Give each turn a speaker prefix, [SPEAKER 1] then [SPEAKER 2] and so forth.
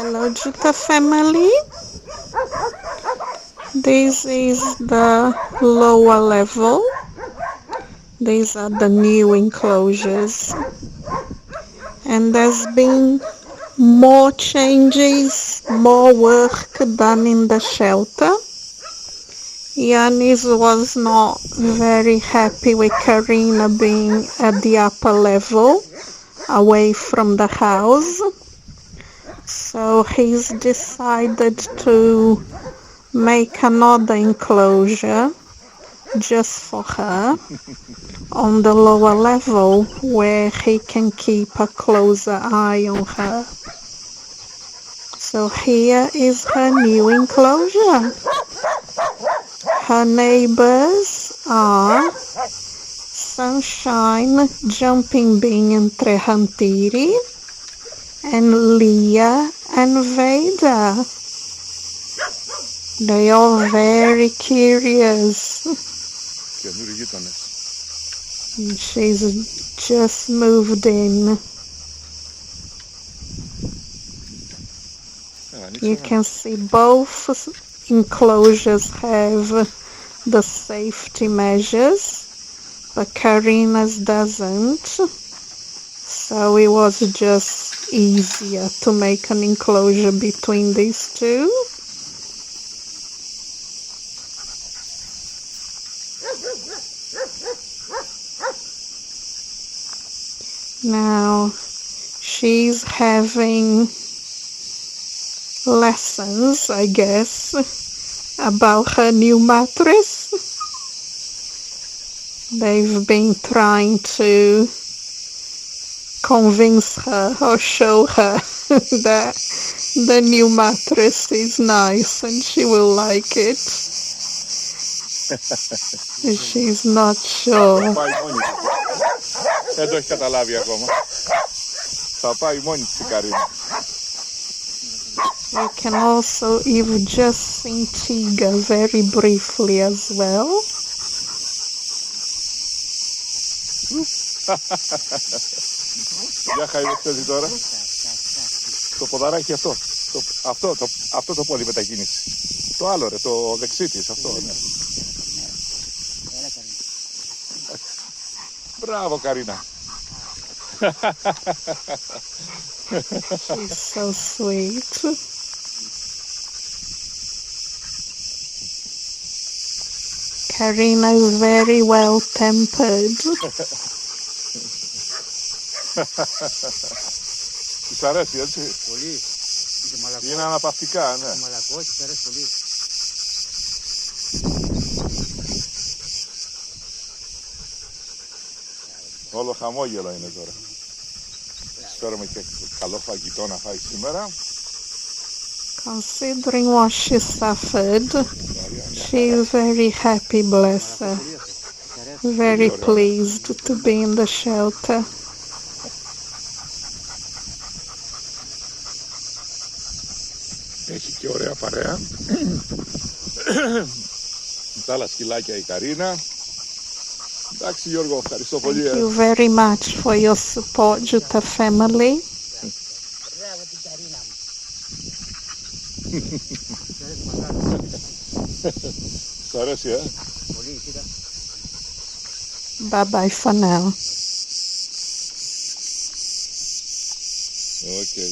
[SPEAKER 1] Hello, Jutta family. This is the lower level. These are the new enclosures. And there's been more changes, more work done in the shelter. IOANNIS was not very happy with Karina being at the upper level, away from the house. So he's decided to make another enclosure just for her on the lower level where he can keep a closer eye on her. So here is her new enclosure. Her neighbors are Sunshine jumping being entre Hantiri and Leah and Veda. They are very curious. She's just moved in. You can see both enclosures have the safety measures, but Karina's doesn't. So it was just easier to make an enclosure between these two. Now she's having lessons, I guess, about her new mattress. They've been trying to convince her or show her that the new mattress is nice and she will like it. She's not sure.
[SPEAKER 2] Δεν το έχει καταλάβει ακόμα. Θα πάει μόνη της η Καρίνα.
[SPEAKER 1] You can also even just see Tiga very briefly as well.
[SPEAKER 2] Για χαϊδευτέζει τώρα. Το ποδαράκι αυτό. Αυτό το πόδι μετακίνηση. Το άλλο ρε, το δεξί της, αυτό. Ναι. Μπράβο Καρίνα.
[SPEAKER 1] She's so sweet. Karina is very well tempered.
[SPEAKER 2] Της αρέσει έτσι.
[SPEAKER 3] Πολύ.
[SPEAKER 2] Είναι αναπαυτικά, ναι.
[SPEAKER 3] Μαλακό, της αρέσει πολύ.
[SPEAKER 2] Όλο χαμόγελο είναι τώρα. Φέρουμε και καλό φαγητό να φάει σήμερα.
[SPEAKER 1] Considering what she suffered, she is very happy, bless her. Very pleased to be in the shelter.
[SPEAKER 2] Έχει και ωραία παρέα. Τα άλλα σκυλάκια η Καρίνα. Εντάξει Γιώργο, ευχαριστώ πολύ.
[SPEAKER 1] Thank you very much for your support, Jutta family.
[SPEAKER 3] Μπράβο την Καρίνα μου.
[SPEAKER 2] Σ' αρέσει,
[SPEAKER 3] Πολύ, κοίτα.
[SPEAKER 1] Bye bye for now.
[SPEAKER 2] Okay.